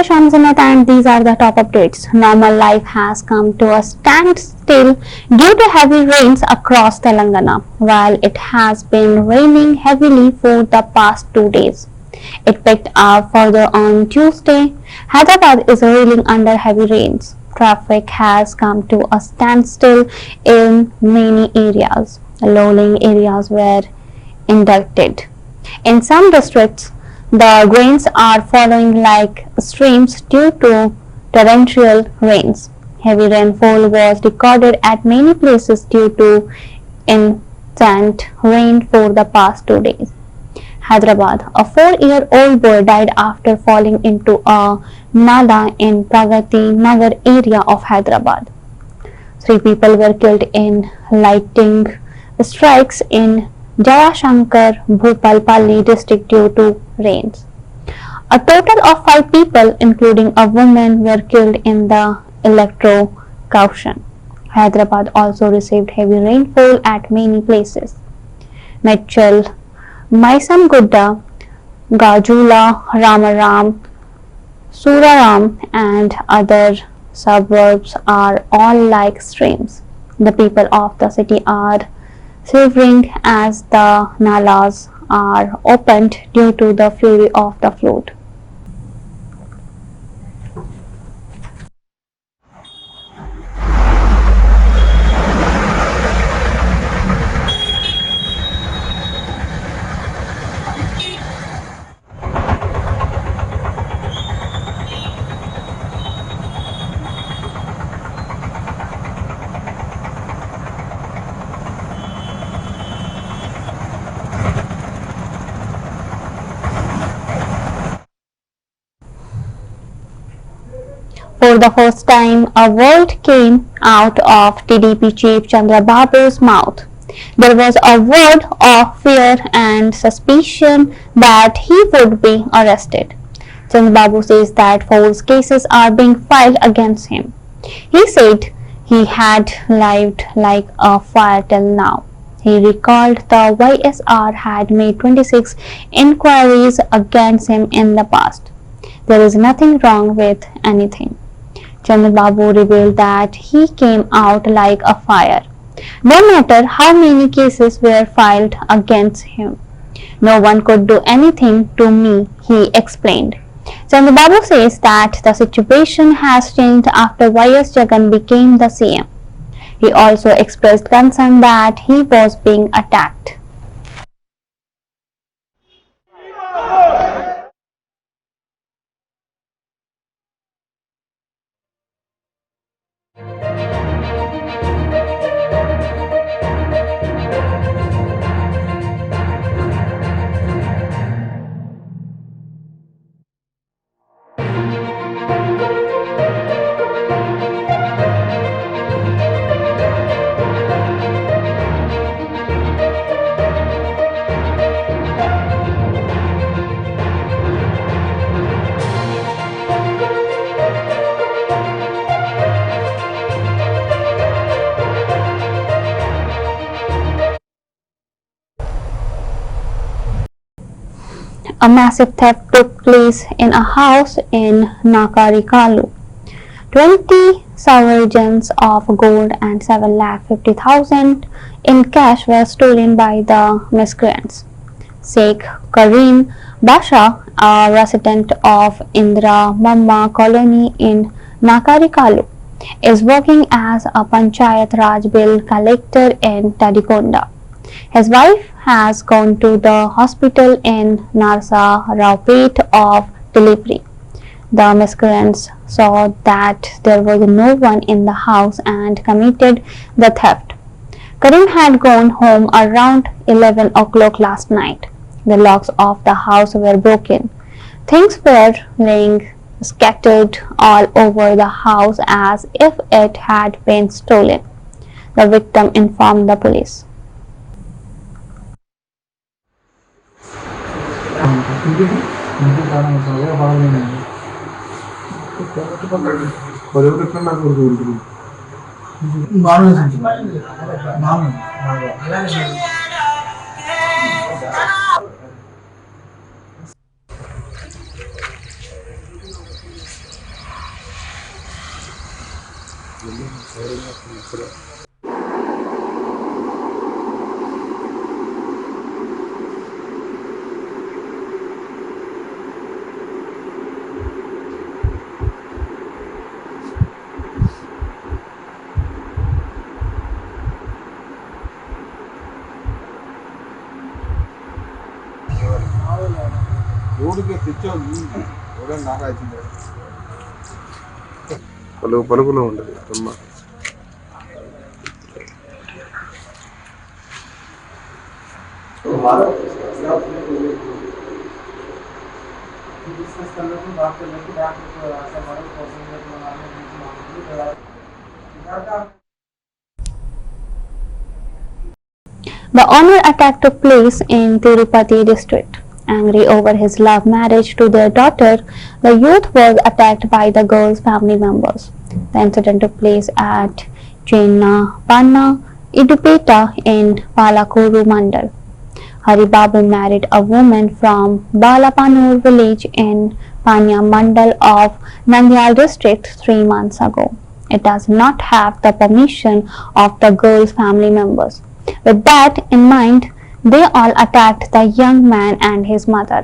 I'm Zinat and these are the top updates. Normal life has come to a standstill due to heavy rains across Telangana. While it has been raining heavily for the past 2 days, it picked up further on Tuesday. Hyderabad is reeling under heavy rains. Traffic has come to a standstill in many areas. Low-lying areas were inundated. In some districts, the drains are flowing like streams due to torrential rains. Heavy rainfall was recorded at many places due to incessant rain for the past 2 days. Hyderabad, a 4-year-old boy died after falling into a nala in Pragati Nagar area of Hyderabad. 3 people were killed in lightning strikes in Jayashankar Bhupalpalli district due to rains. A total of 5 people, including a woman, were killed in the electrocution. Hyderabad also received heavy rainfall at many places. Medchal, Maisamgudda, Gajula, Ramaram, Suraram and other suburbs are all like streams. The people of the city are suffering as the nalas are opened due to the fury of the flood. For the first time, a word came out of TDP chief Chandrababu's mouth. There was a word of fear and suspicion that he would be arrested. Chandrababu says that false cases are being filed against him. He said he had lived like a fire till now. He recalled the YSR had made 26 inquiries against him in the past. There is nothing wrong with anything. Chandrababu revealed that he came out like a fire. No matter how many cases were filed against him, no one could do anything to me, he explained. Chandrababu says that the situation has changed after YS Jagan became the CM. He also expressed concern that he was being attacked. A massive theft took place in a house in Nakarikalu. 20 sovereigns of gold and 7,50,000 in cash were stolen by the miscreants. Sheikh Karim Basha, a resident of Indra Mamma colony in Nakarikalu, is working as a Panchayat Raj bill collector in Tadikonda. His wife has gone to the hospital in Narsa Raupet of delivery. The miscreants saw that there was no one in the house and committed the theft. Karim had gone home around 11 o'clock last night. The locks of the house were broken. Things were lying scattered all over the house as if it had been stolen. The victim informed the police. పలుకులో ఉండదు అమ్మ. The honor attack took place in Tirupati district. Angry over his love marriage to their daughter, the youth was attacked by the girl's family members. The incident took place at Chennapanna Idupeta in Palakuru Mandal. Haribabu married a woman from Balapanur village in Panya Mandal of Nandyal district 3 months ago. It does not have the permission of the girl's family members. With that in mind, they all attacked the young man and his mother.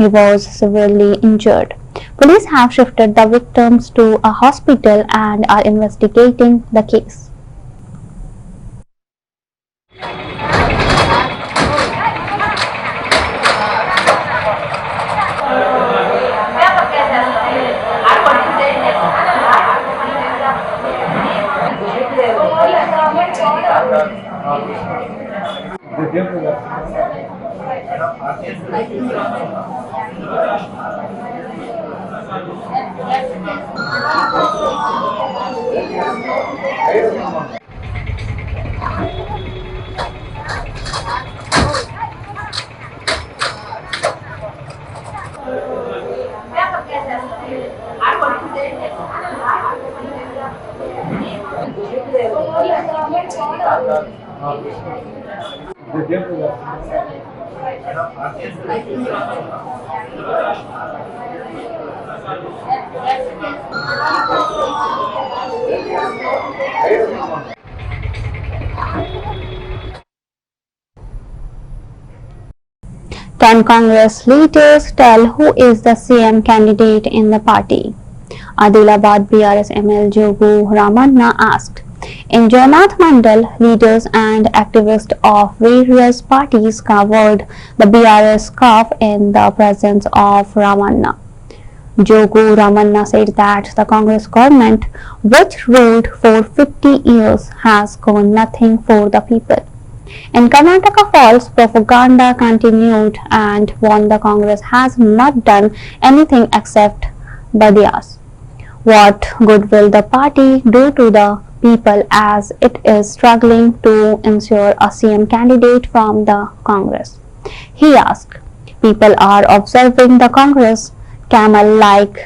He was severely injured. Police have shifted the victims to a hospital and are investigating the case. Ten Congress leaders tell who is the CM candidate in the party. Adilabad BRS ML Jogu Ramanna asked. In Jagannath Mandal, leaders and activists of various parties covered the BRS scarf in the presence of Ramanna. Jogu Ramanna said that the Congress government, which ruled for 50 years, has gone nothing for the people. In Karnataka, false propaganda continued and warned the Congress has not done anything except Badias. What good will the party do to the people as it is struggling to ensure a CM candidate from the Congress? He asked. People are observing the Congress camel-like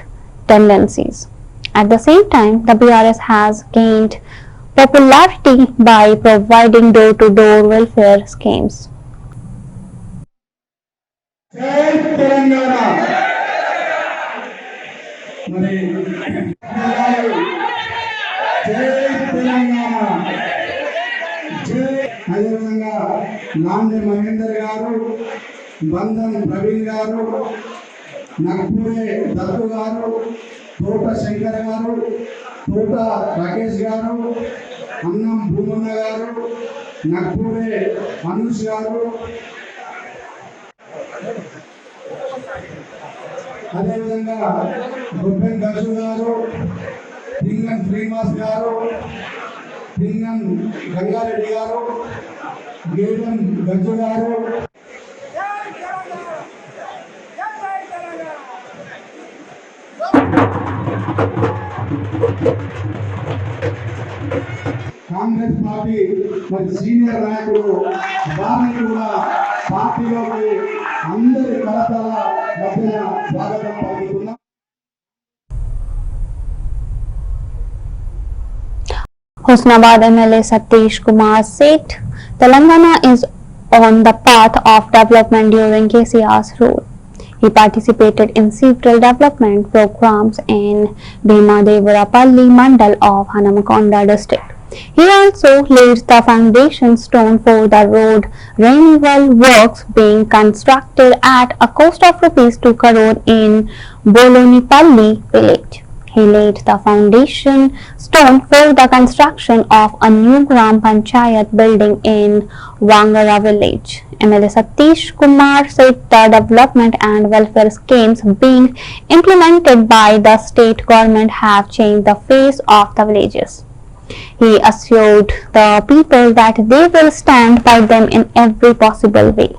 tendencies. At the same time, the BRS has gained popularity by providing door-to-door welfare schemes. అదేవిధంగా నాంది మహేందర్ గారు, బంధన్ ప్రవీణ్ గారు, నగ్పూరే దత్తు గారు, తోట శంకర్ గారు, తోట రాకేష్ గారు, అన్నం భూమన్న గారు, నగ్పూరే అనూష్ గారు, అదేవిధంగా గుబ్బెన్ దర్శు గారు, పింగన్ శ్రీనివాస్ గారు, పింగన్ గంగారెడ్డి గారు, గేదం గజ్జు గారు, కాంగ్రెస్ పార్టీ మరి సీనియర్ నాయకులు వారిని కూడా పార్టీలోకి అందరి కళతల మధ్యన స్వాగతం పలుకుతున్నాం. Hosnabad MLA Satish Kumar said Telangana is on the path of development during KCR's rule. He participated in several development programs in Bhimadevarapalli Mandal of Hanamakonda district. He also laid the foundation stone for the road renewal works being constructed at a cost of rupees 2 crore in Bolonipalli village. He laid the foundation stone for the construction of a new Gram Panchayat building in Wangara village. MLA Satish Kumar said the development and welfare schemes being implemented by the state government have changed the face of the villages. He assured the people that they will stand by them in every possible way.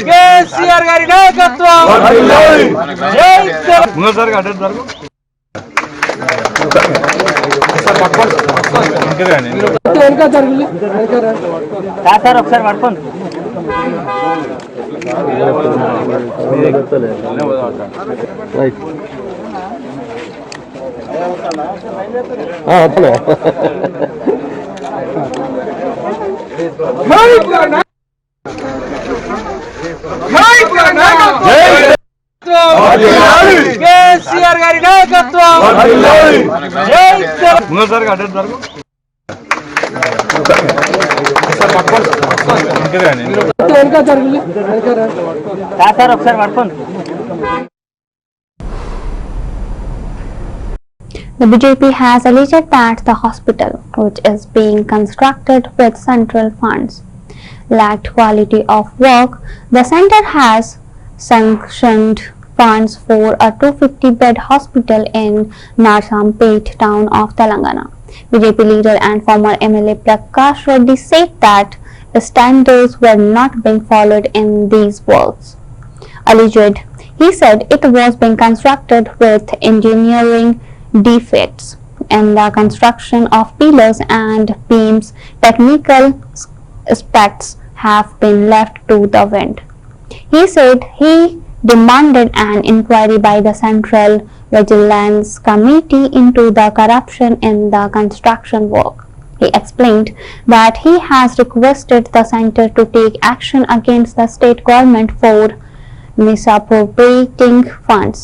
KCR గారి నాయకత్వం ఒకసారి పడుకోండి. కేసీఆర్ గారి నాయకత్వం ఒకసారి పడుకోండి. The BJP has alleged that the hospital, which is being constructed with central funds, lacked quality of work. The center has sanctioned funds for a 250-bed hospital in Narsampet town of Telangana. BJP leader and former MLA Prakash Reddy said that the standards were not being followed in these works. Alleged, he said it was being constructed with engineering defects in the construction of pillars and beams. Technical aspects have been left to the wind. He said he demanded an inquiry by the Central Vigilance Committee into the corruption in the construction work. He explained that he has requested the center to take action against the state government for misappropriating funds.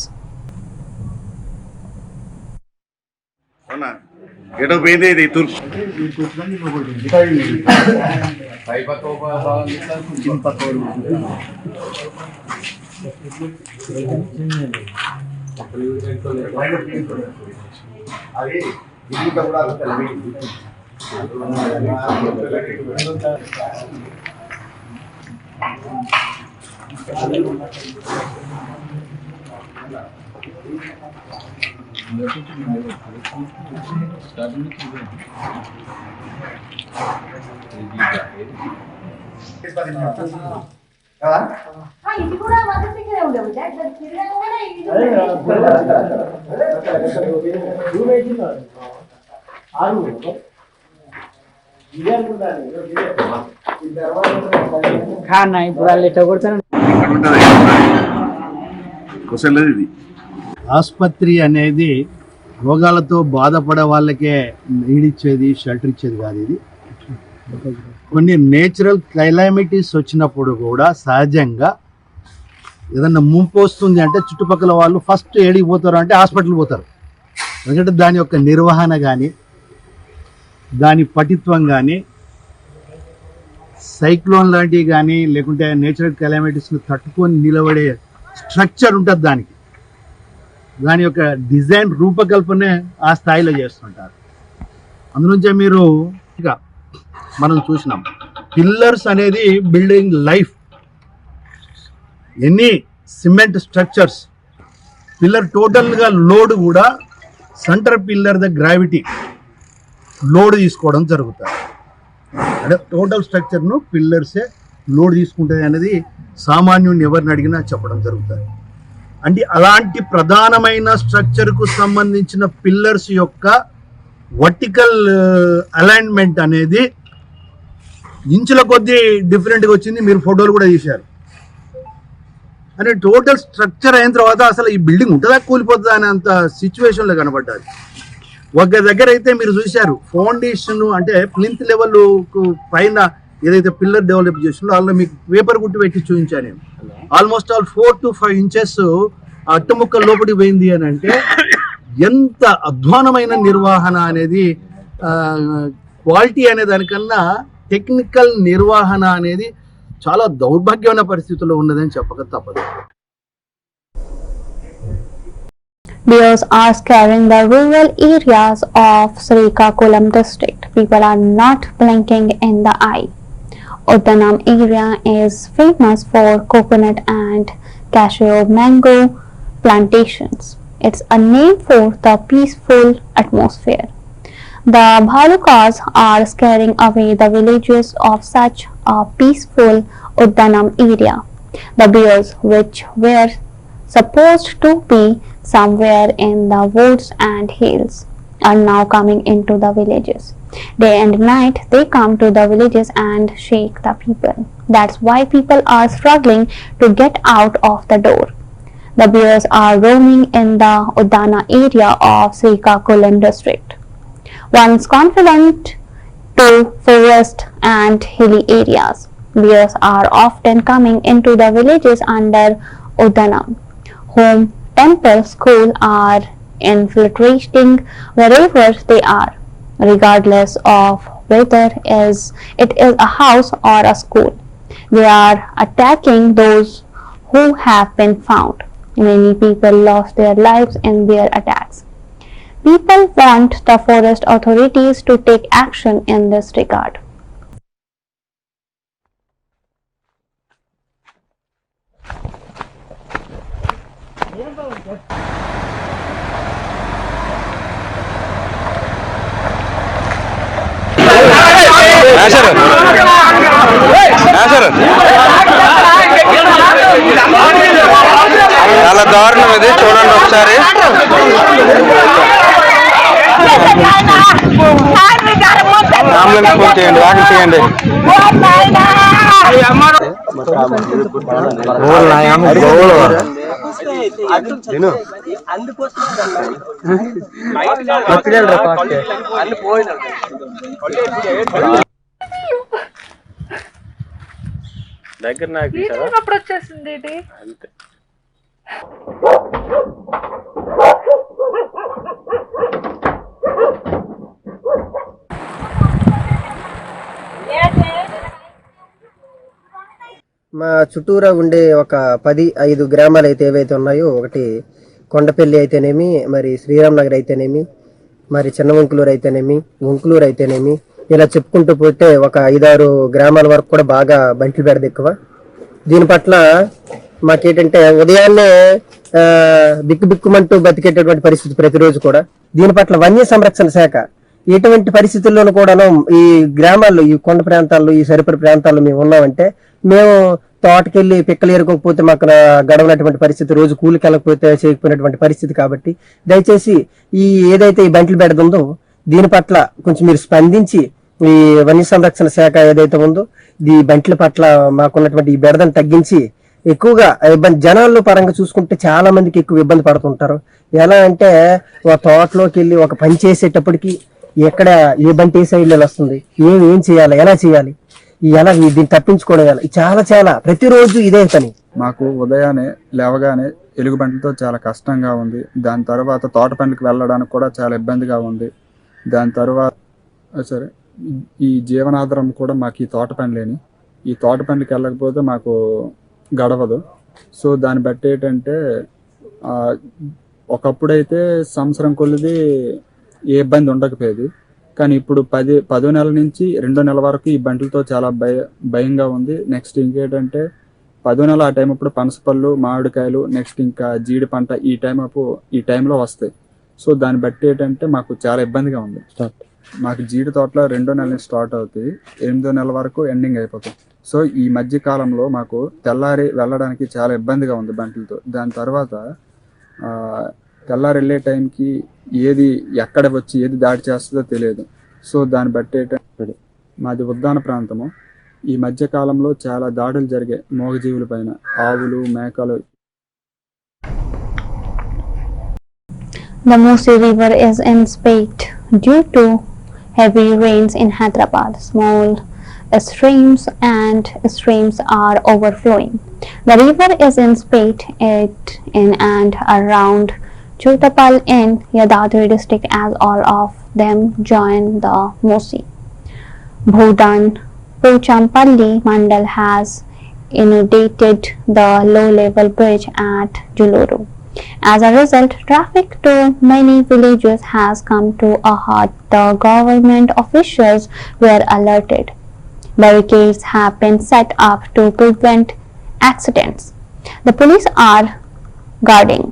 ఇది కూడా మద్దతుగానే ఉండవు దాని తిరగగానే ఇది ఖానా ఇప్పుడు వాళ్ళు ఎట్లా కొడతారు. ఆసుపత్రి అనేది రోగాలతో బాధపడే వాళ్ళకే నీడిచ్చేది, షెల్టర్ ఇచ్చేది కాదు. ఇది కొన్ని నేచురల్ క్లైమాటిస్ వచ్చినప్పుడు కూడా సహజంగా ఏదన్నా ముంపు వస్తుంది అంటే చుట్టుపక్కల వాళ్ళు ఫస్ట్ ఏడికి పోతారు అంటే హాస్పిటల్ పోతారు. ఎందుకంటే దాని యొక్క నిర్వహణ కానీ, దాని పటిత్వం కానీ, సైక్లోన్ లాంటివి కానీ, లేకుంటే నేచురల్ క్లైమాటిస్ని తట్టుకొని నిలబడే స్ట్రక్చర్ ఉంటుంది. దాని యొక్క డిజైన్ రూపకల్పనే ఆ స్థాయిలో చేస్తుంటారు. అందునుంచే మీరు ఇక మనం చూసినాం పిల్లర్స్ అనేది బిల్డింగ్ లైఫ్. ఎన్ని సిమెంట్ స్ట్రక్చర్స్ పిల్లర్ టోటల్గా లోడ్ కూడా centre pillar the gravity load తీసుకోవడం జరుగుతుంది. అంటే టోటల్ స్ట్రక్చర్ను పిల్లర్సే లోడ్ తీసుకుంటుంది అనేది సామాన్యుని ఎవరిని అడిగినా చెప్పడం జరుగుతుంది. అంటే అలాంటి ప్రధానమైన స్ట్రక్చర్కు సంబంధించిన పిల్లర్స్ యొక్క వర్టికల్ అలైన్మెంట్ అనేది ఇంచుల కొద్దీ డిఫరెంట్గా వచ్చింది. మీరు ఫోటోలు కూడా తీశారు. అంటే టోటల్ స్ట్రక్చర్ అయిన తర్వాత అసలు ఈ బిల్డింగ్ ఉంటుందా కూలిపోతుందా అనేంత సిచ్యువేషన్లో కనబడ్డారు. ఒక దగ్గర అయితే మీరు చూశారు ఫౌండేషన్ అంటే ప్లింత్ లెవెల్ పైన ఏదైతే పిల్లర్ డెవలప్ చేసిందో అందులో మీకు పేపర్ గుట్టి పెట్టి చూపించాను నేను. ఆల్మోస్ట్ ఆల్ 4 to 5 inches అట్టముక్క లోపలికి పోయింది అని అంటే ఎంత అధ్వానమైన నిర్వహణ అనేది, క్వాలిటీ అనే దానికన్నా టెక్నికల్ నిర్వహణ అనేది చాలా దౌర్భాగ్యమైన పరిస్థితుల్లో ఉన్నదని చెప్పక తప్పదు. Bears are scaring the rural areas of Srikakulam district. People are not blinking in the eye. Uddanam area is famous for coconut and cashew mango plantations. It's a name for the peaceful atmosphere. The Bhalukas are scaring away the villages of such a peaceful Uddanam area. The bears, which were supposed to be somewhere in the woods and hills, are now coming into the villages. Day and night they come to the villages and shake the people. That's why people are struggling to get out of the door. The bears are roaming in the Uddana area of Srikakulam district. Once confident to forest and hilly areas, bears are often coming into the villages under Uddanam. Home, temple, school are infiltrating wherever they are, regardless of whether it is a house or a school. They are attacking those who have been found. Many people lost their lives in their attacks. People want the forest authorities to take action in this regard. చాలా దారుణం ఇది, చూడండి ఒకసారి. Ambulance phone చేయండి, walking చేయండి. దగ్గర నాకు వచ్చేసింది అంతే. మా చుట్టూరా ఉండే ఒక 10-5 గ్రామాలు అయితే ఏవైతే ఉన్నాయో, ఒకటి కొండపల్లి అయితేనేమి, మరి శ్రీరామ్ నగర్ అయితేనేమి, మరి చిన్న వంకులూరు అయితేనేమి, వంకులూరు అయితేనేమి, ఇలా చెప్పుకుంటూ పోతే ఒక 5-6 గ్రామాల వరకు కూడా బాగా బంట్లు బెడద ఎక్కువ. దీని పట్ల మాకేంటంటే ఉదయాన్నే బిక్కుబిక్కుమంటూ బతికేటటువంటి పరిస్థితి ప్రతిరోజు కూడా. దీని పట్ల వన్య సంరక్షణ శాఖ ఎటువంటి పరిస్థితుల్లోనూ కూడాను ఈ గ్రామాల్లో, ఈ కొండ ప్రాంతాల్లో, ఈ సరిపడి ప్రాంతాల్లో మేము ఉన్నామంటే, మేము తోటకెళ్ళి పిక్కలు ఏరుకోకపోతే మాకు గడవనటువంటి పరిస్థితి, రోజు కూలికి వెళ్ళకపోతే చేయకపోయినటువంటి పరిస్థితి. కాబట్టి దయచేసి ఈ ఏదైతే ఈ బంట్లు బెడద ఉందో దీని పట్ల కొంచెం మీరు స్పందించి, ఈ వన్య సంరక్షణ శాఖ ఏదైతే ఉందో ఈ బంట్ల పట్ల మాకున్నటువంటి ఈ బెడదను తగ్గించి, ఎక్కువగా జనాల్లో పరంగా చూసుకుంటే చాలా మందికి ఎక్కువ ఇబ్బంది పడుతుంటారు. ఎలా అంటే ఒక తోటలోకి వెళ్ళి ఒక పని చేసేటప్పటికి ఎక్కడ ఏ బంటి ఏ సైడ్లో వస్తుంది, ఏం చేయాలి, ఎలా చేయాలి, ఎలా దీన్ని తప్పించుకోవడం, చాలా ప్రతిరోజు ఇదే పని. మాకు ఉదయాన్నే లేవగానే ఎలుగు బండ్లతో చాలా కష్టంగా ఉంది. దాని తర్వాత తోట పనులకు వెళ్ళడానికి కూడా చాలా ఇబ్బందిగా ఉంది. దాని తర్వాత సరే ఈ జీవనాధారం కూడా మాకు ఈ తోట పనులేని, ఈ తోట పనులకు వెళ్ళకపోతే మాకు గడవదు. సో దాన్ని బట్టి ఏంటంటే ఒకప్పుడైతే సంవత్సరం కొలిది ఏ ఇబ్బంది ఉండకపోయేది, కానీ ఇప్పుడు 10వ నెల నుంచి 2వ నెల వరకు ఈ బండ్లతో చాలా భయంగా ఉంది. నెక్స్ట్ ఇంకేంటంటే 10వ నెల ఆ టైం అప్పుడు పనసపళ్ళు, మామిడికాయలు, నెక్స్ట్ ఇంకా జీడి పంట ఈ టైంలో వస్తాయి. సో దాన్ని బట్టి ఏంటంటే మాకు చాలా ఇబ్బందిగా ఉంది. మాకు జీడి తోటలో 2వ నెల నుంచి స్టార్ట్ అవుతుంది, 8వ నెల వరకు ఎండింగ్ అయిపోతుంది. సో ఈ మధ్య కాలంలో మాకు తెల్లారి వెళ్ళడానికి చాలా ఇబ్బందిగా ఉంది బండ్లతో. దాని తర్వాత తెల్లారి వెళ్ళే టైంకి ఏది ఎక్కడ వచ్చి ఏది దాడి చేస్తుందో తెలియదు. సో దాన్ని బట్టి మాది ఉద్యాన ప్రాంతము. ఈ మధ్య కాలంలో చాలా దాడులు జరిగాయి మూగజీవుల పైన, ఆవులు, మేకలు. The Musi River is in spate due to heavy rains in Hyderabad. Small streams are overflowing. The river is in spate in and around Chutapal in Yadadri district, as all of them join the Musi. Bhudan Pochampalli Mandal has inundated the low-level bridge at Juluru. As a result, traffic to many villages has come to a halt. The government officials were alerted. Barricades have been set up to prevent accidents. The police are guarding.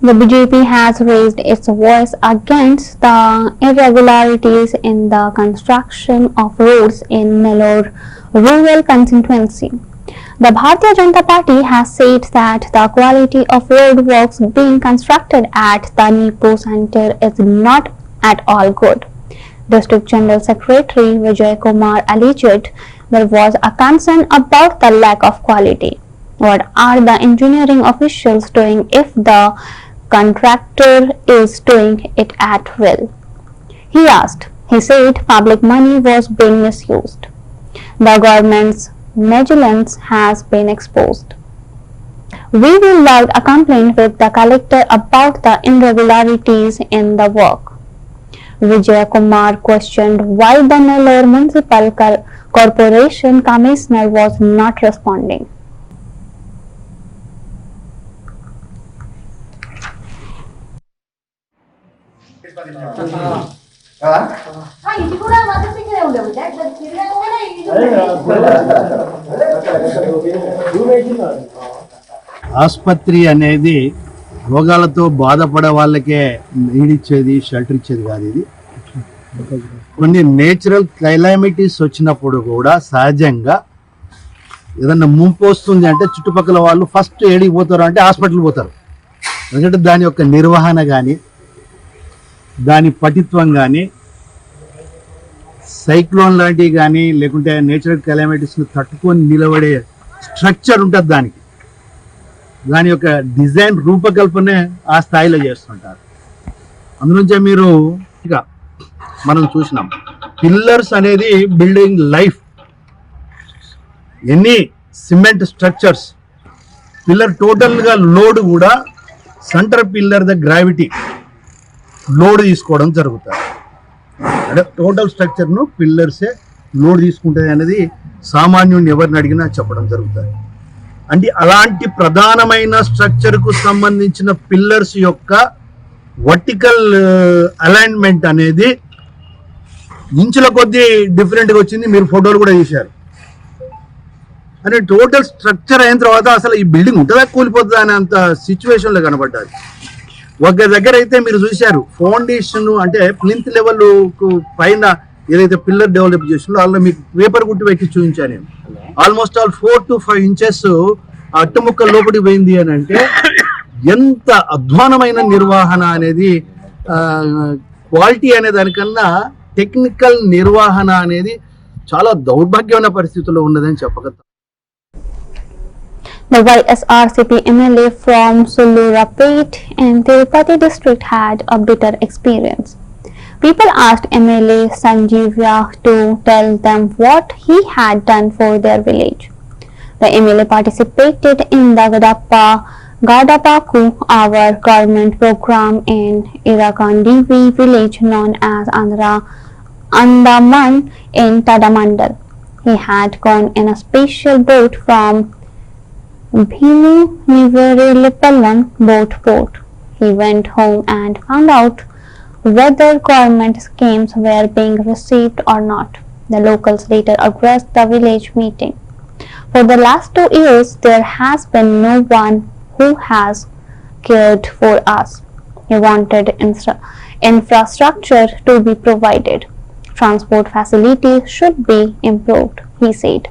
The BJP has raised its voice against the irregularities in the construction of roads in Nellore rural constituency. The Bharatiya Janata Party has said that the quality of road works being constructed at the Nipo Center is not at all good. District General Secretary Vijay Kumar alleged there was a concern about the lack of quality. What are the engineering officials doing if the contractor is doing it at will? He asked. He said public money was being misused. The government's negligence has been exposed. We will lodge a complaint with the collector about the irregularities in the work. Vijay Kumar questioned why the Nellore Municipal Corporation Commissioner was not responding. ఇది కూడా మద్దతు ఇక్కడే ఉండే బిడ్డ ఇట్లా తిరగగానే ఇది ఆసుపత్రి అనేది రోగాలతో బాధపడే వాళ్ళకే నీడిచ్చేది, షెల్టర్ ఇచ్చేది కాదు. ఇది కొన్ని నేచురల్ క్లైమాటిస్ వచ్చినప్పుడు కూడా సహజంగా ఏదన్నా ముంపు వస్తుంది అంటే చుట్టుపక్కల వాళ్ళు ఫస్ట్ ఏడికి పోతారు అంటే హాస్పిటల్ పోతారు. ఎందుకంటే దాని యొక్క నిర్వహణ కానీ, దాని పటిత్వం కానీ, సైక్లోన్ లాంటివి కానీ, లేకుంటే నేచురల్ కెలామిటీస్ని తట్టుకొని నిలబడే స్ట్రక్చర్ ఉంటుంది దానికి. దాని యొక్క డిజైన్ రూపకల్పనే ఆ స్థాయిలో చేస్తుంటారు. అందునుంచే మీరు ఇక మనం చూసినాం, పిల్లర్స్ అనేది బిల్డింగ్ లైఫ్. ఎన్ని సిమెంట్ స్ట్రక్చర్స్, పిల్లర్ టోటల్గా లోడ్ కూడా centre pillar the gravity load తీసుకోవడం జరుగుతుంది. అంటే టోటల్ స్ట్రక్చర్ను పిల్లర్సే లోడ్ తీసుకుంటుంది అనేది సామాన్యుడిని ఎవరిని అడిగినా చెప్పడం జరుగుతుంది. అంటే అలాంటి ప్రధానమైన స్ట్రక్చర్కు సంబంధించిన పిల్లర్స్ యొక్క వర్టికల్ అలైన్మెంట్ అనేది ఇంచుల కొద్దీ డిఫరెంట్గా వచ్చింది. మీరు ఫోటోలు కూడా తీశారు. అంటే టోటల్ స్ట్రక్చర్ అయిన తర్వాత అసలు ఈ బిల్డింగ్ ఉంటుందా కూలిపోతుందా అనే అంత సిచ్యువేషన్లో కనబడ్డారు. ఒక దగ్గర అయితే మీరు చూశారు, ఫౌండేషన్ అంటే ప్లింత్ లెవెల్ పైన ఏదైతే పిల్లర్ డెవలప్ చేసిందో అందులో మీకు పేపర్ గుట్టి పెట్టి చూపించాను నేను. ఆల్మోస్ట్ ఆల్ 4 to 5 inches అట్టుముక్క లోపలికి పోయింది అని అంటే ఎంత అధ్వానమైన నిర్వహణ అనేది, క్వాలిటీ అనే దానికన్నా టెక్నికల్ నిర్వహణ అనేది చాలా దౌర్భాగ్యమైన పరిస్థితుల్లో ఉన్నదని చెప్పగలుగుతాం. The YSRCP MLA from Sulurapet in Tirupati district had a bitter experience. People asked MLA Sanjeevya to tell them what he had done for their village. The MLA participated in the Gadapaku, our government program in Irakandivi village known as Andaman in Tadamandal. He had gone in a special boat from Bhimu Nivarilipalam boat port. He went home and found out whether government schemes were being received or not. The locals later addressed the village meeting. For the last 2 years, there has been no one who has cared for us. He wanted infrastructure to be provided. Transport facilities should be improved, he said.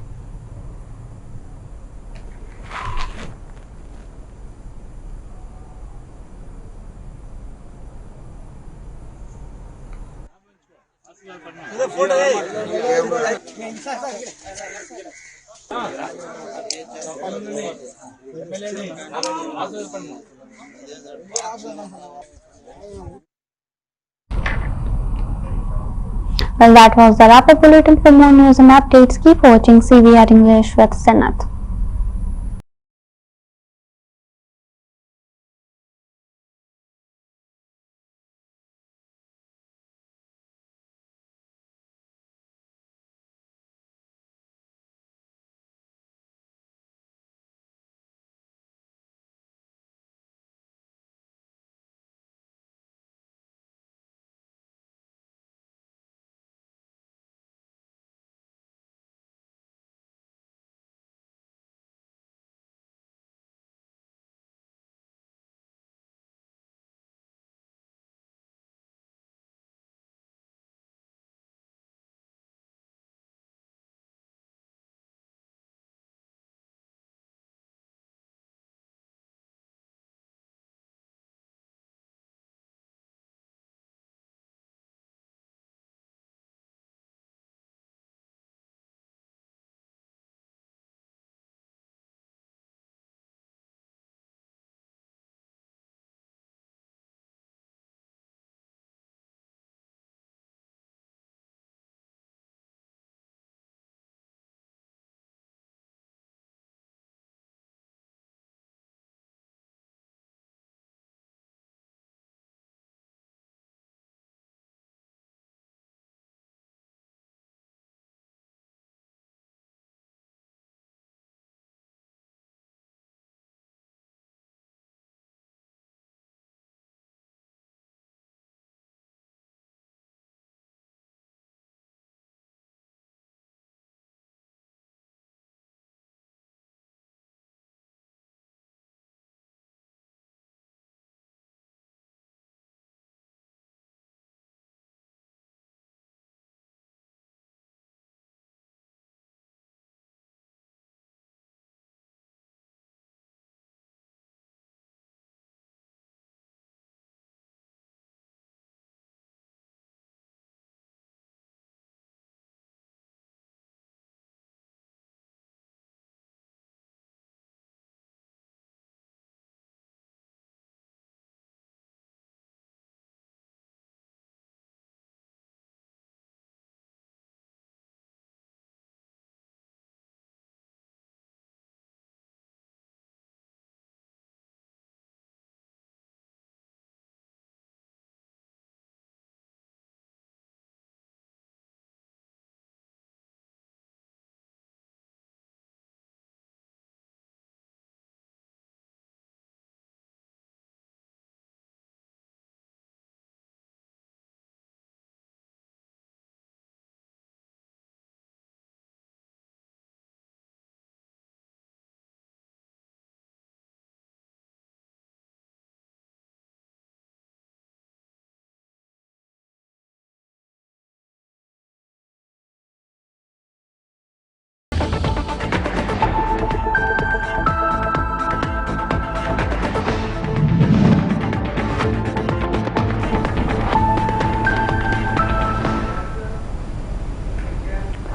Well, that was the wrap-up bulletin. For more news and updates, keep watching CVR English with Sanath.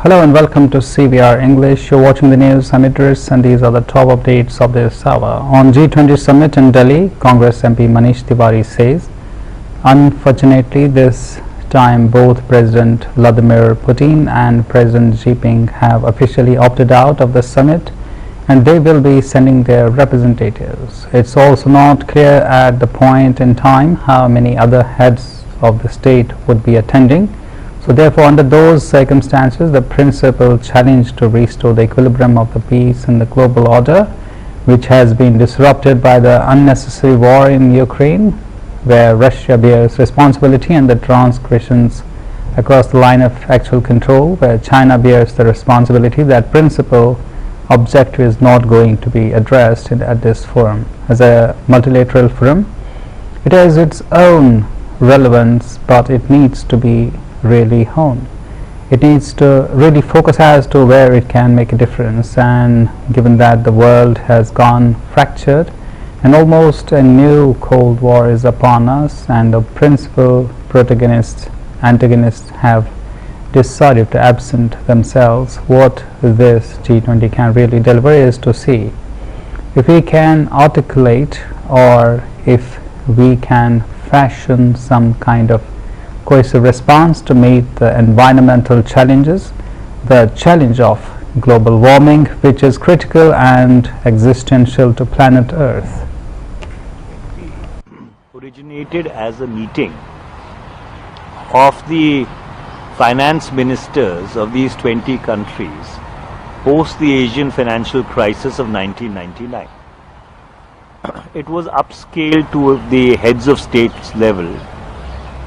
Hello and welcome to CVR English. You're watching the news emitters and these are the top updates of this hour. On G20 summit in Delhi, Congress MP Manish Tiwari says, unfortunately this time both President Vladimir Putin and President Xi Jinping have officially opted out of the summit and they will be sending their representatives. It's also not clear at the point in time how many other heads of the state would be attending. So therefore, under those circumstances, the principal challenge to restore the equilibrium of the peace and the global order, which has been disrupted by the unnecessary war in Ukraine, where Russia bears responsibility, and the transgressions across the line of actual control, where China bears the responsibility, that principal objective is not going to be addressed at this forum. As a multilateral forum, it has its own relevance, but it needs to be really honed. It needs to really focus as to where it can make a difference, and given that the world has gone fractured and almost a new Cold War is upon us and the principal protagonists, antagonists have decided to absent themselves, what this G20 can really deliver is to see if we can articulate or if we can fashion some kind of cohesive response to meet the environmental challenges, the challenge of global warming, which is critical and existential to planet Earth. Originated as a meeting of the finance ministers of these 20 countries post the Asian financial crisis of 1999. It was upscaled to the heads of states level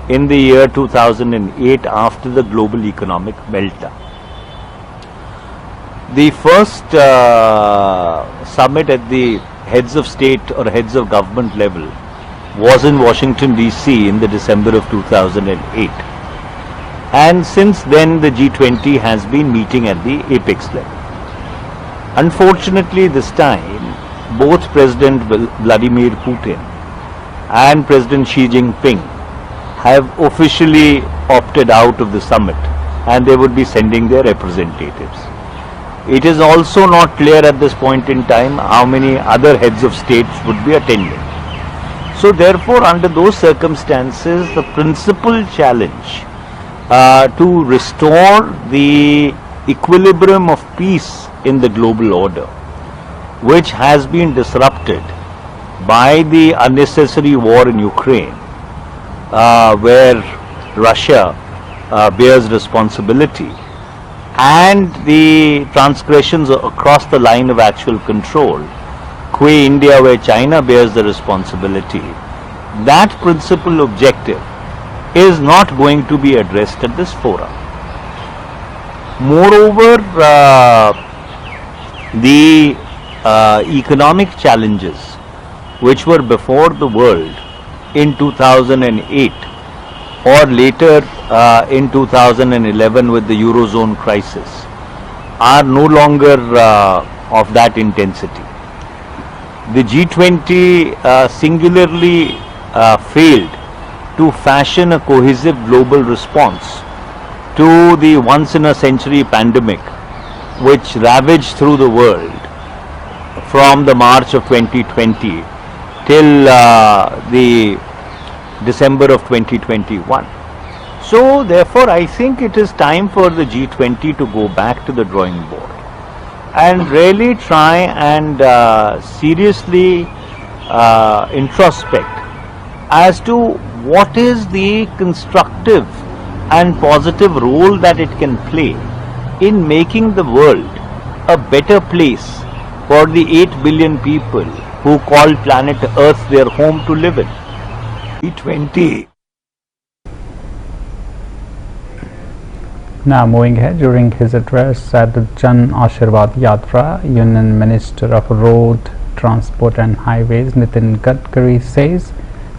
in the year 2008 after the global economic meltdown. The first summit at the heads of state or heads of government level was in Washington DC in the December of 2008. And since then the G20 has been meeting at the apex level. Unfortunately, this time both President Vladimir Putin and President Xi Jinping have officially opted out of the summit and they would be sending their representatives. It is also not clear at this point in time how many other heads of states would be attending. So therefore, under those circumstances, the principal challenge to restore the equilibrium of peace in the global order, which has been disrupted by the unnecessary war in Ukraine, where Russia bears responsibility, and the transgressions across the line of actual control, qua India, where China bears the responsibility, that principal objective is not going to be addressed at this forum. Moreover, the economic challenges which were before the world in 2008 or later in 2011 with the Eurozone crisis are no longer of that intensity. The G20 singularly failed to fashion a cohesive global response to the once-in-a-century pandemic which ravaged through the world from the March of 2020 till the December of 2021. So therefore I think it is time for the G20 to go back to the drawing board and really try and seriously introspect as to what is the constructive and positive role that it can play in making the world a better place for the 8 billion people who call planet Earth their home to live in. G20. Now moving ahead, during his address at the Jan Ashirwad Yatra, Union Minister of Road, Transport and Highways Nitin Gadkari says,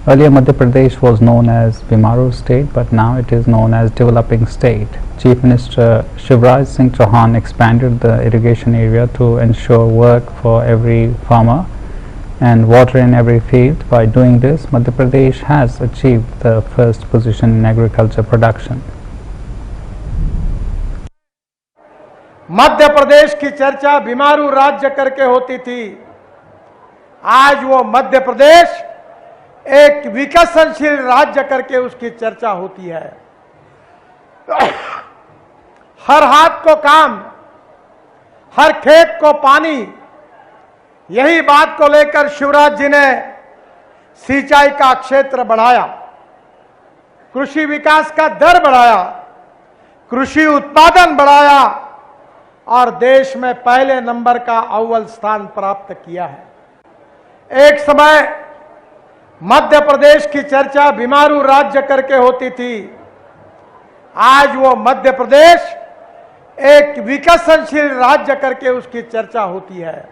earlier Madhya Pradesh was known as Bimaro state, but now it is known as developing state. Chief Minister Shivraj Singh Chauhan expanded the irrigation area to ensure work for every farmer and water in every field. By doing this, Madhya Pradesh has achieved the first position in agriculture production. Madhya Pradesh की चर्चा बीमारू राज्य करके होती थी, आज वो मध्य प्रदेश एक विकसनशील राज्य करके उसकी चर्चा होती है। हर हाथ को काम, हर खेत को पानी, यही बात को लेकर शिवराज जी ने सिंचाई का क्षेत्र बढ़ाया, कृषि विकास का दर बढ़ाया, कृषि उत्पादन बढ़ाया और देश में पहले नंबर का अव्वल स्थान प्राप्त किया है। एक समय मध्य प्रदेश की चर्चा बीमारू राज्य करके होती थी, आज वो मध्य प्रदेश एक विकसनशील राज्य करके उसकी चर्चा होती है।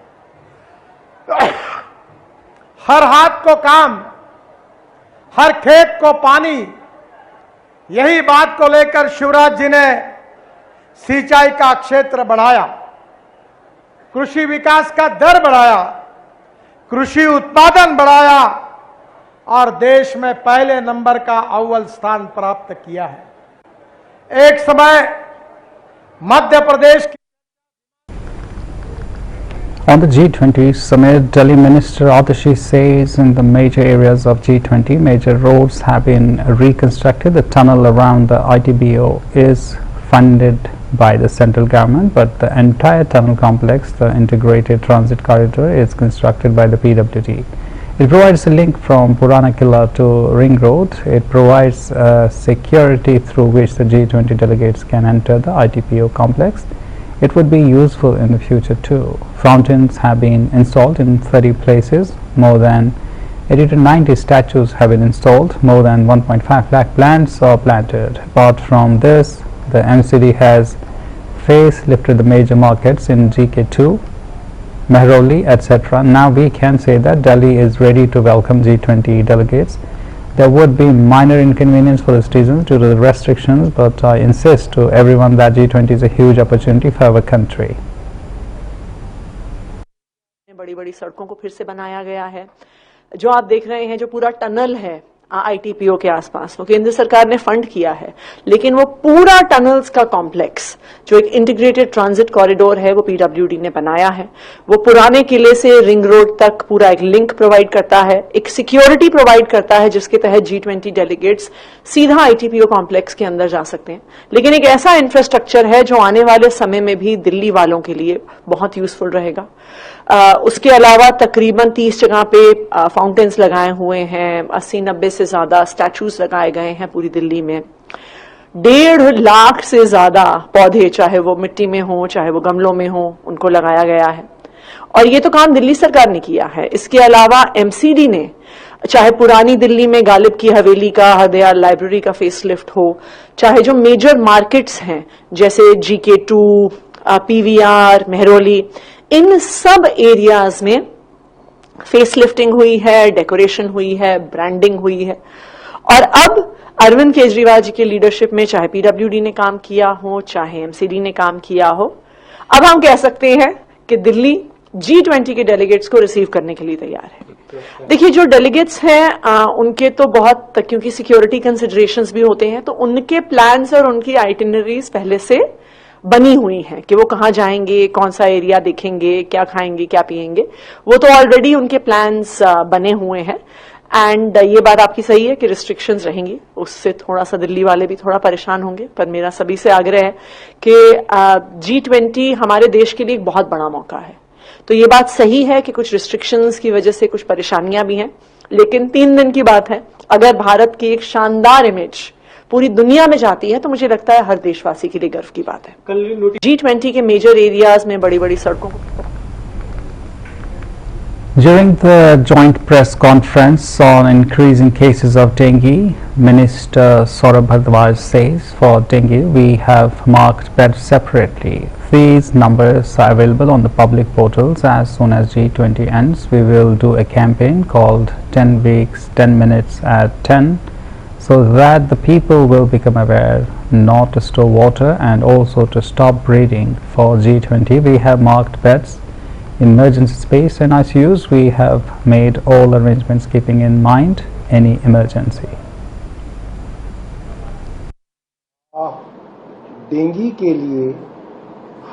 हर हाथ को काम, हर खेत को पानी, यही बात को लेकर शिवराज जी ने सिंचाई का क्षेत्र बढ़ाया, कृषि विकास का दर बढ़ाया, कृषि उत्पादन बढ़ाया और देश में पहले नंबर का अव्वल स्थान प्राप्त किया है। एक समय मध्य प्रदेश की On the G20 summit, Delhi Minister Atashi says in the major areas of G20, major roads have been reconstructed. The tunnel around the ITBO is funded by the central government, but the entire tunnel complex, the integrated transit corridor, is constructed by the PWD. It provides a link from Purana Killa to Ring Road. It provides security through which the G20 delegates can enter the ITPO complex. It would be useful in the future too. Fountains have been installed in 30 places. More than 80 to 90 statues have been installed. More than 1.5 lakh plants are planted. Apart from this, the MCD has facelifted the major markets in GK2, Mehroli, etc. Now we can say that Delhi is ready to welcome G20 delegates. There would be minor inconvenience for the citizens due to the restrictions, but I insist to everyone that G20 is a huge opportunity for our country. बड़ी बड़ी सड़कों को फिर से बनाया गया है। जो आप देख रहे हैं, जो पूरा टनल है आईटीपीओ के आसपास, वो केंद्र सरकार ने फंड किया है, लेकिन वो पूरा टनल्स का कॉम्प्लेक्स जो एक इंटीग्रेटेड ट्रांजिट कॉरिडोर है वो पीडब्ल्यूडी ने बनाया है। वो पुराने किले से रिंग रोड तक पूरा एक लिंक प्रोवाइड करता है, एक सिक्योरिटी प्रोवाइड करता है जिसके तहत G20 डेलीगेट्स सीधा आईटीपीओ कॉम्प्लेक्स के अंदर जा सकते हैं। लेकिन एक ऐसा इंफ्रास्ट्रक्चर है जो आने वाले समय में भी दिल्ली वालों के लिए बहुत यूजफुल रहेगा। उसके अलावा तकरीबन 30 जगह पे फाउंटेन्स लगाए हुए हैं, 80-90 से ज्यादा स्टैचूज लगाए गए हैं पूरी दिल्ली में। 1.5 लाख से ज्यादा पौधे, चाहे वो मिट्टी में हो चाहे वो गमलों में हो, उनको लगाया गया है। और ये तो काम दिल्ली सरकार ने किया है। इसके अलावा एमसीडी ने, चाहे पुरानी दिल्ली में गालिब की हवेली का, हरदयाल लाइब्रेरी का फेसलिफ्ट हो, चाहे जो मेजर मार्केट्स हैं जैसे GK2, PVR, मेहरोली, इन सब एरियाज में फेसलिफ्टिंग हुई है, डेकोरेशन हुई है, ब्रांडिंग हुई है। और अब अरविंद केजरीवाल जी के लीडरशिप में चाहे पीडब्ल्यूडी ने काम किया हो, चाहे एमसीडी ने काम किया हो, अब हम कह सकते हैं कि दिल्ली G20 के डेलीगेट्स को रिसीव करने के लिए तैयार है। देखिए, जो डेलीगेट्स हैं उनके तो बहुत, क्योंकि सिक्योरिटी कंसिडरेशंस भी होते हैं, तो उनके प्लान्स और उनकी आइटिनरीज पहले से बनी हुई हैं कि वो कहाँ जाएंगे, कौन सा एरिया देखेंगे, क्या खाएंगे, क्या पिएंगे, वो तो ऑलरेडी उनके प्लान्स बने हुए हैं। एंड ये बात आपकी सही है कि रिस्ट्रिक्शंस रहेंगी, उससे थोड़ा सा दिल्ली वाले भी थोड़ा परेशान होंगे, पर मेरा सभी से आग्रह है कि G20 हमारे देश के लिए एक बहुत बड़ा मौका है। तो ये बात सही है कि कुछ रिस्ट्रिक्शंस की वजह से कुछ परेशानियां भी हैं, लेकिन 3 दिन की बात है। अगर भारत की एक शानदार इमेज पूरी दुनिया में जाती है तो मुझे लगता है हर देशवासी के लिए गर्व की बात है। G20 के मेजर एरियाज में बड़ी बड़ी सड़कों को During the joint press conference on increasing cases of dengue, Minister Saurabh Bhardwaj says for dengue we have marked beds separately. These numbers are available on the public portals. As soon as G20 ends, we will do a campaign called 10 weeks, 10 minutes at 10, so that the people will become aware not to store water and also to stop breathing. For G20, we have marked beds, emergency space and ICUs. We have made all arrangements keeping in mind any emergency. Dengue के लिए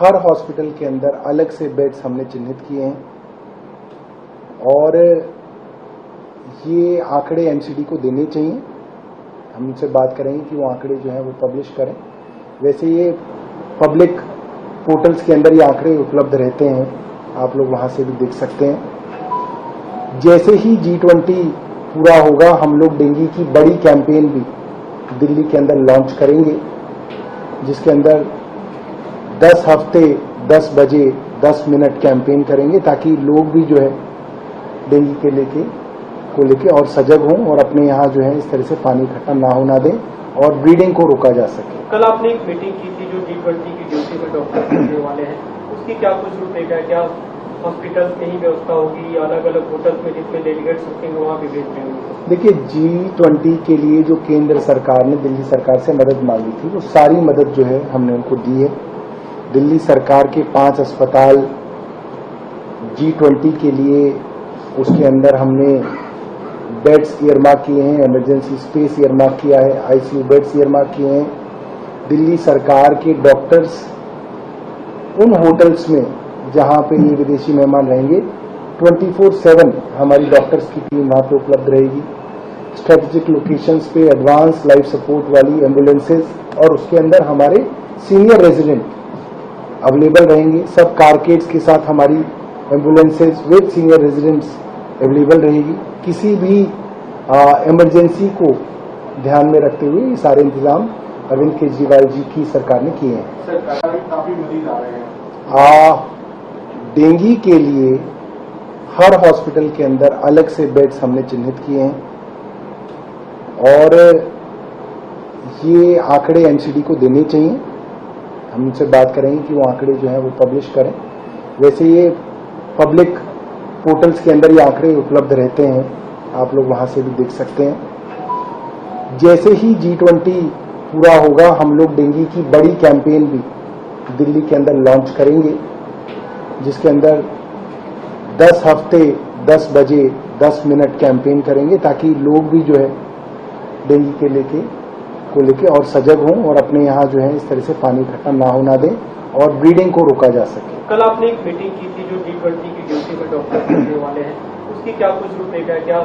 हर hospital के अंदर अलग से beds हमने चिन्हित किए हैं और ये आंकड़े एमसीडी को देने चाहिए। हम उनसे बात करेंगे कि वो आंकड़े जो है वो पब्लिश करें। वैसे ये पब्लिक पोर्टल्स के अंदर ये आंकड़े उपलब्ध रहते हैं, आप लोग वहां से भी देख सकते हैं। जैसे ही G20 पूरा होगा हम लोग डेंगू की बड़ी कैंपेन भी दिल्ली के अंदर लॉन्च करेंगे, जिसके अंदर 10 हफ्ते 10 बजे 10 मिनट कैंपेन करेंगे ताकि लोग भी जो है डेंगू के लेके और सजग हों और अपने यहाँ जो है इस तरह से पानी इकट्ठा ना होना दें और ब्लीडिंग को रोका जा सके। कल आपने एक मीटिंग की थी जो G20 की ड्यूटी में डॉक्टर करने वाले हैं, उसकी क्या कुछ रूपरेखा है? क्या हॉस्पिटल्स में ही व्यवस्था होगी या अलग अलग होटल्स में जिसमें डेलीगेट्स रुकेंगे वहाँ भी भेज देंगे? देखिए, G20 के लिए जो केंद्र सरकार ने दिल्ली सरकार से मदद मांगी थी वो सारी मदद जो है हमने उनको दी है। दिल्ली सरकार के 5 अस्पताल G20 के लिए, उसके अंदर हमने बेड्स ईयरमार्क किए हैं, इमरजेंसी स्पेस ईयरमार्क किया है, आईसीयू बेड्स ईयरमार्क किए हैं। दिल्ली सरकार के डॉक्टर्स उन होटल्स में जहां पे ये विदेशी मेहमान रहेंगे 24/7 हमारी डॉक्टर्स की टीम वहां पे उपलब्ध रहेगी। स्ट्रेटेजिक लोकेशंस पे एडवांस लाइफ सपोर्ट वाली एम्बुलेंसेज और उसके अंदर हमारे सीनियर रेजिडेंट अवेलेबल रहेंगे। सब कारकेड्स के साथ हमारी ambulances with senior residents available रहेगी। किसी भी इमरजेंसी को ध्यान में रखते हुए ये सारे इंतजाम अरविंद केजरीवाल जी की सरकार ने किए हैं। सर, काफी मरीज आ रहे हैं। डेंगू के लिए हर हॉस्पिटल के अंदर अलग से बेड्स हमने चिन्हित किए हैं और ये आंकड़े एमसीडी को देने चाहिए। हम उनसे बात करेंगे कि वो आंकड़े जो है वो पब्लिश करें। वैसे ये पब्लिक पोर्टल्स के अंदर ये आंकड़े उपलब्ध रहते हैं, आप लोग वहां से भी देख सकते हैं। जैसे ही G20 पूरा होगा हम लोग डेंगू की बड़ी कैंपेन भी दिल्ली के अंदर लॉन्च करेंगे, जिसके अंदर 10 हफ्ते 10 बजे 10 मिनट कैंपेन करेंगे ताकि लोग भी जो है डेंगू के लेके और सजग हों और अपने यहाँ जो है इस तरह से पानी इकट्ठा ना होना दें और ब्लीडिंग को रोका जा सके। कल आपने एक मीटिंग की थी जो G20 की ड्यूटी में डॉक्टर करने वाले हैं, उसकी क्या कुछ रूपरेखा है? क्या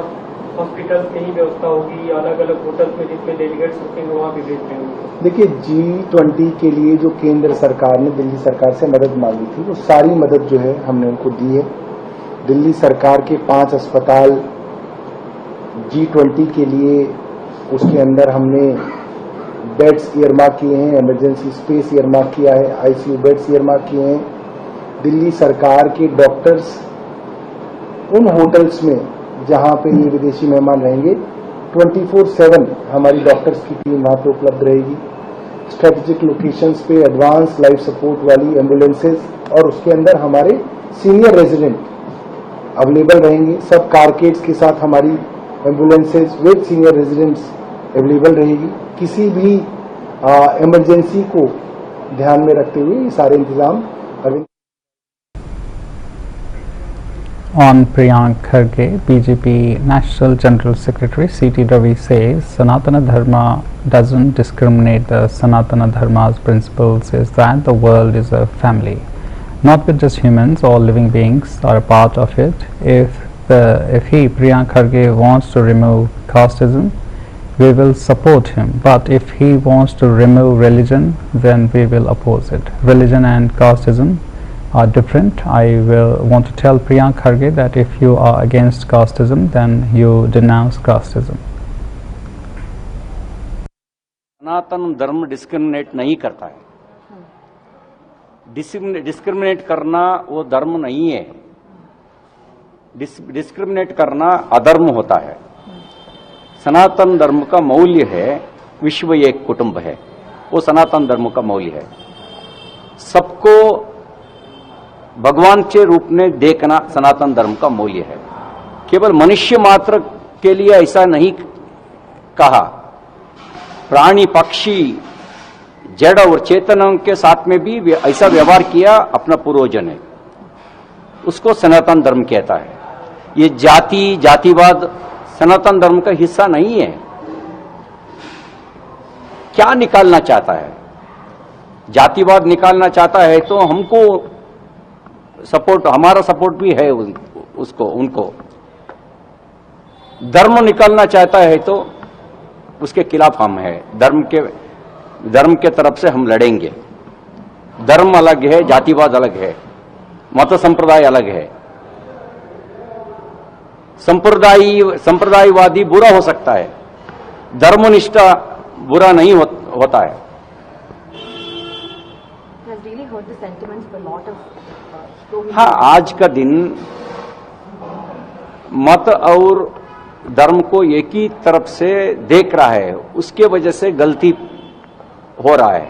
हॉस्पिटल्स में ही व्यवस्था होगी या अलग अलग होटल्स में जिसमें डेलीगेट्स रुकेंगे वहाँ भी भेज देंगे? देखिए, G20 के लिए जो केंद्र सरकार ने दिल्ली सरकार से मदद मांगी थी वो सारी मदद जो है हमने उनको दी है। दिल्ली सरकार के 5 अस्पताल G20 के लिए, उसके अंदर हमने बेड्स ईयरमार्क किए हैं, इमरजेंसी स्पेस ईयरमार्क किया है, आईसीयू बेड्स ईयरमार्क किए हैं। दिल्ली सरकार के डॉक्टर्स उन होटल्स में जहां पे ये विदेशी मेहमान रहेंगे 24/7 हमारी डॉक्टर्स की टीम वहां पे उपलब्ध रहेगी। स्ट्रेटेजिक लोकेशंस पे एडवांस लाइफ सपोर्ट वाली एम्बुलेंसेज और उसके अंदर हमारे सीनियर रेजिडेंट अवेलेबल रहेंगे। सब कारकेड्स के साथ हमारी ambulances with senior residents available रहेगी। किसी भी इमरजेंसी को ध्यान में रखते हुए ये सारे इंतजाम Arvind. On Priyank Kharge, BJP National General Secretary C.T. Ravi says Sanatana Dharma doesn't discriminate. The Sanatana Dharma's principle says that the world is a family, not with just humans. All living beings are a part of it. If Priyank Kharge wants to remove casteism, we will support him. But if he wants to remove religion, then we will oppose it. Religion and casteism are different. I will want to tell Priyank Kharge that if you are against casteism, then you denounce casteism. सनातन धर्म discriminate नहीं करता है। Discriminate करना वो धर्म नहीं है। Discriminate करना अधर्म होता है। सनातन धर्म का मौल्य है विश्व एक कुटुंब है, वो सनातन धर्म का मौल्य है। सबको भगवान के रूप में देखना सनातन धर्म का मौल्य है। केवल मनुष्य मात्र के लिए ऐसा नहीं कहा, प्राणी पक्षी जड़ और चेतनों के साथ में भी ऐसा व्यवहार किया अपना पूर्वजों ने, उसको सनातन धर्म कहता है। ये जातिवाद सनातन धर्म का हिस्सा नहीं है। क्या निकालना चाहता है? जातिवाद निकालना चाहता है तो हमको सपोर्ट, हमारा सपोर्ट भी है उसको, उनको। धर्म निकालना चाहता है तो उसके खिलाफ हम हैं। धर्म के तरफ से हम लड़ेंगे। धर्म अलग है, जातिवाद अलग है, मत संप्रदाय अलग है। संप्रदायवादी बुरा हो सकता है, धर्मनिष्ठा बुरा नहीं होता है। हाँ, आज का दिन मत और धर्म को एक ही तरफ से देख रहा है, उसके वजह से गलती हो रहा है।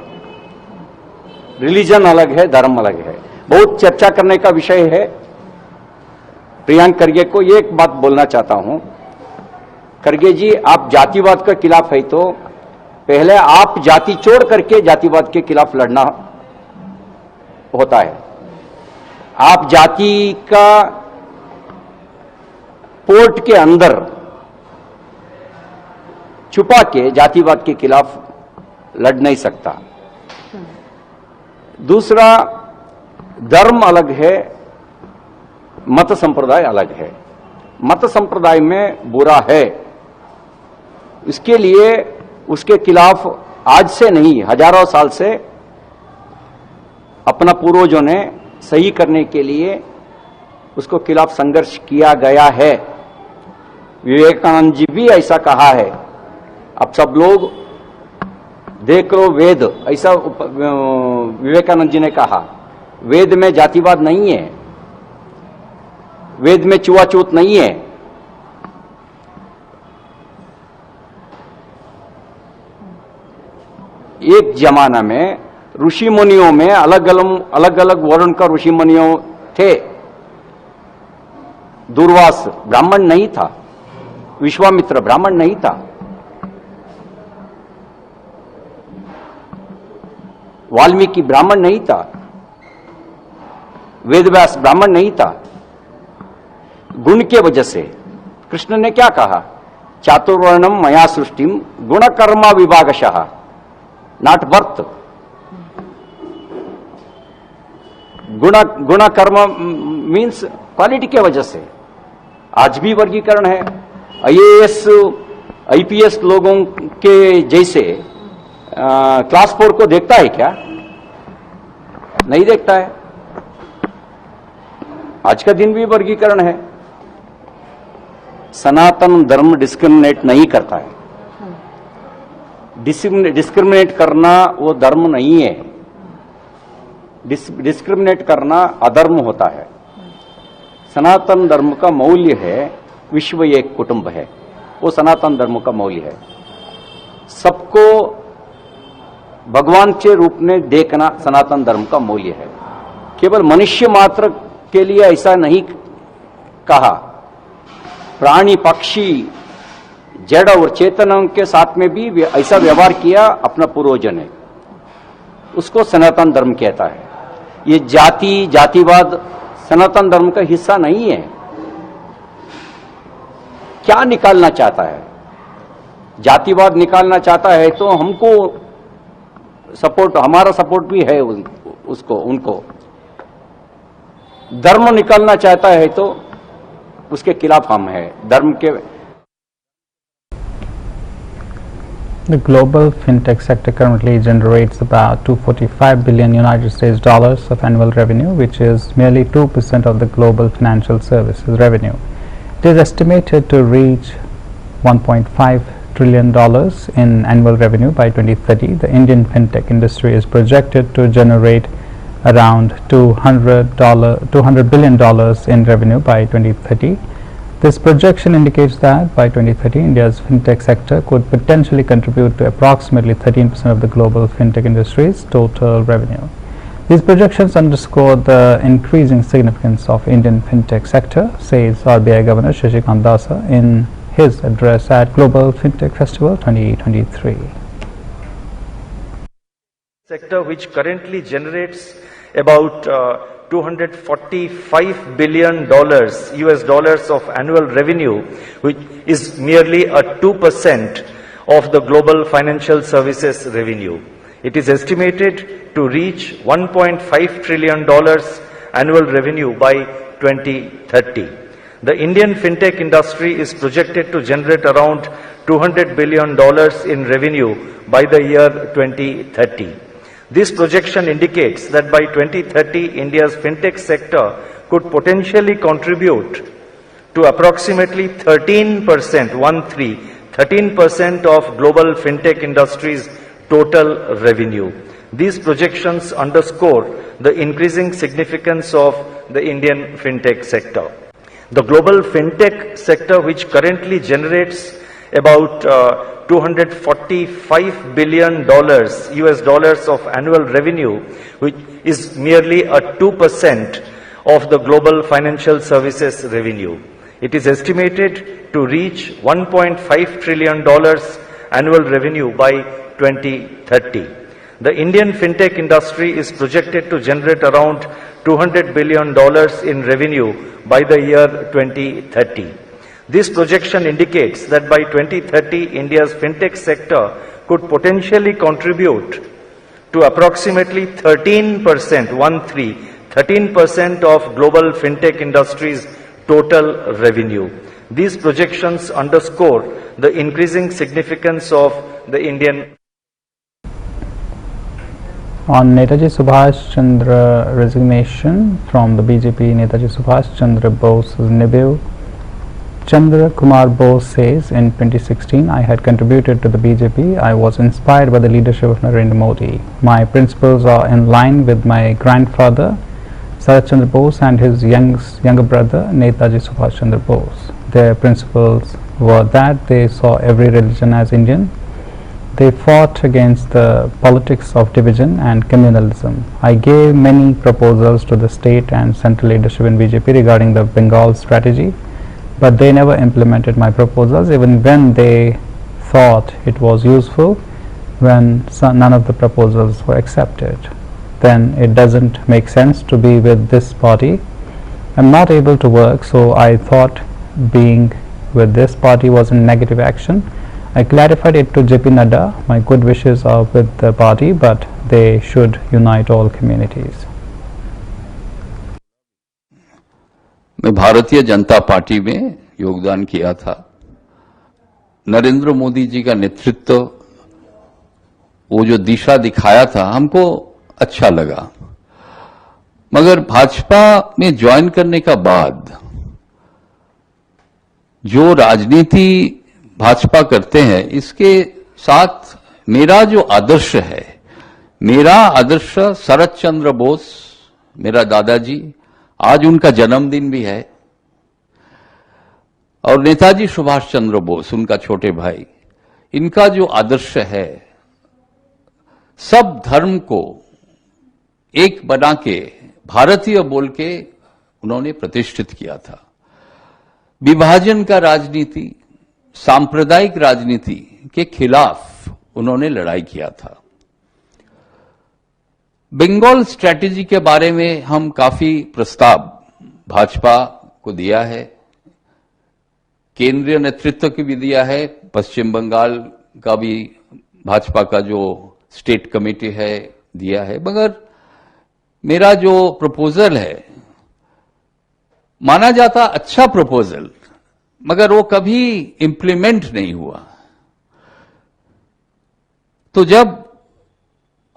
रिलीजन अलग है, धर्म अलग है। बहुत चर्चा करने का विषय है। प्रियंक खरगे को एक बात बोलना चाहता हूं। खरगे जी, आप जातिवाद के खिलाफ है तो पहले आप जाति छोड़ करके जातिवाद के खिलाफ लड़ना होता है। आप जाति का पोर्ट के अंदर छुपा के जातिवाद के खिलाफ लड़ नहीं सकता। दूसरा, धर्म अलग है, मत संप्रदाय अलग है। मत संप्रदाय में बुरा है, इसके लिए उसके खिलाफ आज से नहीं, हजारों साल से अपना पूर्वजों ने सही करने के लिए उसको खिलाफ संघर्ष किया गया है। विवेकानंद जी भी ऐसा कहा है। अब सब लोग देख लो, वेद, ऐसा विवेकानंद जी ने कहा। वेद में जातिवाद नहीं है, वेद में छुआछूत नहीं है। एक जमाना में ऋषि मुनियों में अलग अलग वर्ण का ऋषि मुनियों थे। दुर्वास ब्राह्मण नहीं था, विश्वामित्र ब्राह्मण नहीं था, वाल्मीकि ब्राह्मण नहीं था, वेदव्यास ब्राह्मण नहीं था। गुण के वजह से कृष्ण ने क्या कहा? चातुर्वर्णम मया सृष्टिम गुण कर्मा विभागशः, नॉट बर्थ। गुण कर्म मीन्स क्वालिटी के वजह से। आज भी वर्गीकरण है। आईएएस आईपीएस लोगों के जैसे क्लास 4 को देखता है क्या? नहीं देखता है। आज का दिन भी वर्गीकरण है। सनातन धर्म डिस्क्रिमिनेट नहीं करता है। डिस्क्रिमिनेट करना वो धर्म नहीं है। डिस्क्रिमिनेट करना अधर्म होता है। सनातन धर्म का मौल्य है विश्व एक कुटुंब है, वो सनातन धर्म का मौल्य है। सबको भगवान के रूप में देखना सनातन धर्म का मौल्य है। केवल मनुष्य मात्र के लिए ऐसा नहीं कहा, प्राणी पक्षी जड़ और चेतनों के साथ में भी ऐसा व्यवहार किया अपना पूर्वजों ने, उसको सनातन धर्म कहता है। ये जातिवाद सनातन धर्म का हिस्सा नहीं है। क्या निकालना चाहता है? जातिवाद निकालना चाहता है तो हमको सपोर्ट, हमारा सपोर्ट भी है उसको, उनको। धर्म निकालना चाहता है तो उसके खिलाफ हम हैं। धर्म के The global fintech sector currently generates about $245 billion United States dollars of annual revenue, which is merely 2% of the global financial services revenue. It is estimated to reach $1.5 trillion in annual revenue by 2030. The Indian fintech industry is projected to generate around $200 billion in revenue by 2030. This projection indicates that by 2030, India's fintech sector could potentially contribute to approximately 13% of the global fintech industry's total revenue. These projections underscore the increasing significance of Indian fintech sector, says RBI Governor Shashikant Dasa in his address at Global Fintech Festival 2023. Sector which currently generates about $245 billion US dollars of annual revenue, which is merely a 2% of the global financial services revenue. It is estimated to reach $1.5 trillion annual revenue by 2030. The Indian fintech industry is projected to generate around $200 billion in revenue by the year 2030. This projection indicates that by 2030, India's fintech sector could potentially contribute to approximately 13% of global fintech industry's total revenue. These projections underscore the increasing significance of the Indian fintech sector. The global fintech sector, which currently generates about $245 billion of annual revenue, which is merely a 2% of the global financial services revenue. It is estimated to reach $1.5 trillion annual revenue by 2030. The Indian fintech industry is projected to generate around $200 billion in revenue by the year 2030. This projection indicates that by 2030, India's fintech sector could potentially contribute to approximately 13% of global fintech industry's total revenue. These projections underscore the increasing significance of the Indian. On Netaji Subhash Chandra resignation from the BJP, Netaji Subhash Chandra Bose's nephew Chandra Kumar Bose says, in 2016, I had contributed to the BJP. I was inspired by the leadership of Narendra Modi. My principles are in line with my grandfather, Sarat Chandra Bose, and his younger brother, Netaji Subhash Chandra Bose. Their principles were that they saw every religion as Indian. They fought against the politics of division and communalism. I gave many proposals to the state and central leadership in BJP regarding the Bengal strategy, but they never implemented my proposals, even when they thought it was useful. When none of the proposals were accepted, then it doesn't make sense to be with this party. I'm not able to work, so I thought being with this party was a negative action. I clarified it to JP Nadda. My good wishes are with the party, but they should unite all communities. मैं Bharatiya Janata party में योगदान किया था। नरेंद्र मोदी जी का नेतृत्व, वो जो दिशा दिखाया था, हमको अच्छा लगा। मगर भाजपा में ज्वाइन करने का बाद जो राजनीति भाजपा करते हैं, इसके साथ मेरा जो आदर्श है, मेरा आदर्श शरत चंद्र बोस, मेरा दादाजी, आज उनका जन्मदिन भी है, और नेताजी सुभाष चंद्र बोस, उनका छोटे भाई, इनका जो आदर्श है, सब धर्म को एक बना के भारतीय बोल के उन्होंने प्रतिष्ठित किया था। विभाजन का राजनीति, सांप्रदायिक राजनीति के खिलाफ उन्होंने लड़ाई किया था। बंगाल स्ट्रैटेजी के बारे में हम काफी प्रस्ताव भाजपा को दिया है, केंद्रीय नेतृत्व की भी दिया है, पश्चिम बंगाल का भी भाजपा का जो स्टेट कमेटी है दिया है। मगर मेरा जो प्रपोजल है, माना जाता अच्छा प्रपोजल, मगर वो कभी इंप्लीमेंट नहीं हुआ। तो जब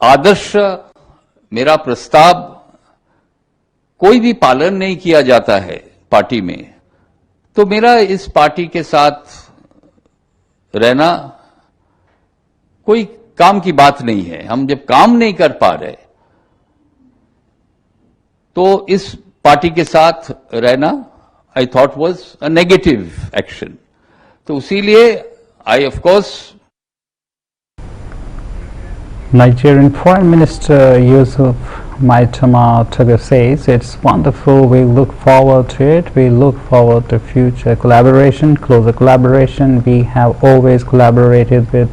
आदर्श मेरा प्रस्ताव कोई भी पालन नहीं किया जाता है पार्टी में, तो मेरा इस पार्टी के साथ रहना कोई काम की बात नहीं है। हम जब काम नहीं कर पा रहे, तो इस पार्टी के साथ रहना I thought was a negative action. तो इसीलिए I of course. Nigerian Foreign Minister Yusuf Maitama Togo says, it's wonderful, we look forward to it, we look forward to future collaboration, closer collaboration. We have always collaborated with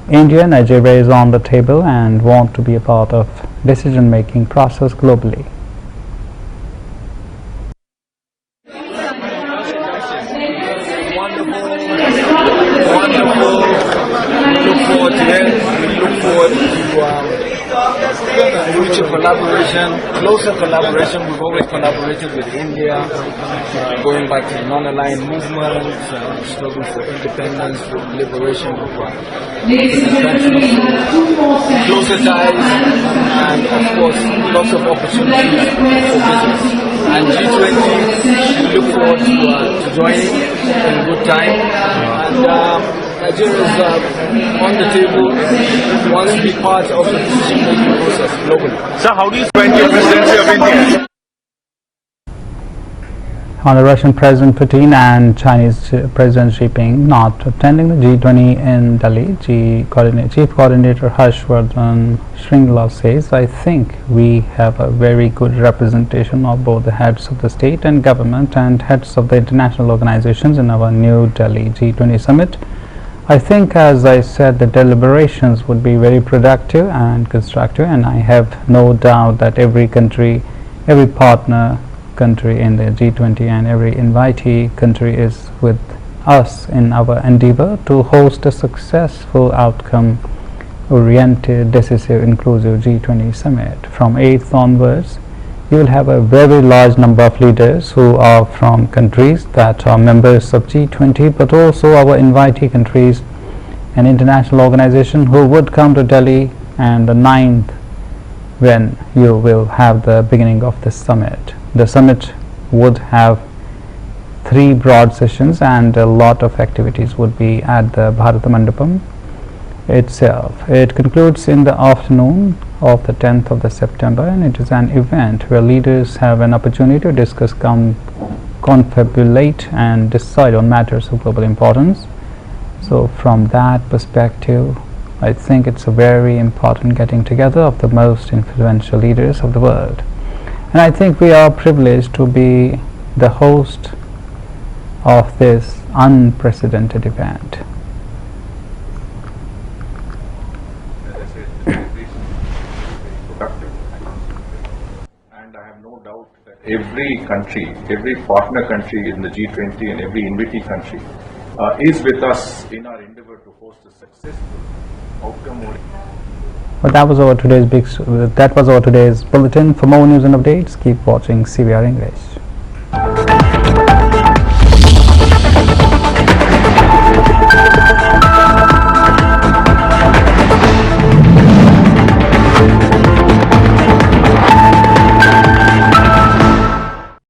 India. Nigeria is on the table and want to be a part of decision-making process globally. Wonderful. We look forward to it. We look forward to future collaboration, closer collaboration. We've always collaborated with India, going back to non-aligned movements, struggle for independence, for liberation of closer ties, and of course lots of opportunities for business. And G20, we look forward to joining in good time. And Nigeria is on the table, wants to be part of the decision-making process globally. So how do you find the presidency of India? On the Russian President Putin and Chinese President Xi Jinping not attending the G20 in Delhi, Chief Coordinator Harshvardhan Shringla says, I think we have a very good representation of both the heads of the state and government and heads of the international organizations in our New Delhi G20 summit. I think, as I said, the deliberations would be very productive and constructive, and I have no doubt that every country, every partner country in the G20 and every invitee country is with us in our endeavor to host a successful outcome-oriented, decisive, inclusive G20 summit. From 8th onwards, you will have a very large number of leaders who are from countries that are members of G20, but also our invitee countries and international organization who would come to Delhi, and the 9th when you will have the beginning of the summit. The summit would have 3 broad sessions and a lot of activities would be at the Bharata Mandapam itself. It concludes in the afternoon of the 10th of the September, and it is an event where leaders have an opportunity to discuss, confabulate and decide on matters of global importance. So from that perspective, I think it's a very important getting together of the most influential leaders of the world. And I think we are privileged to be the host of this unprecedented event. And I have no doubt that every country, every partner country in the G20 and every invitee country is with us in our endeavor to host a successful outcome. Well, that was our today's bulletin. For more news and updates, keep watching CVR English.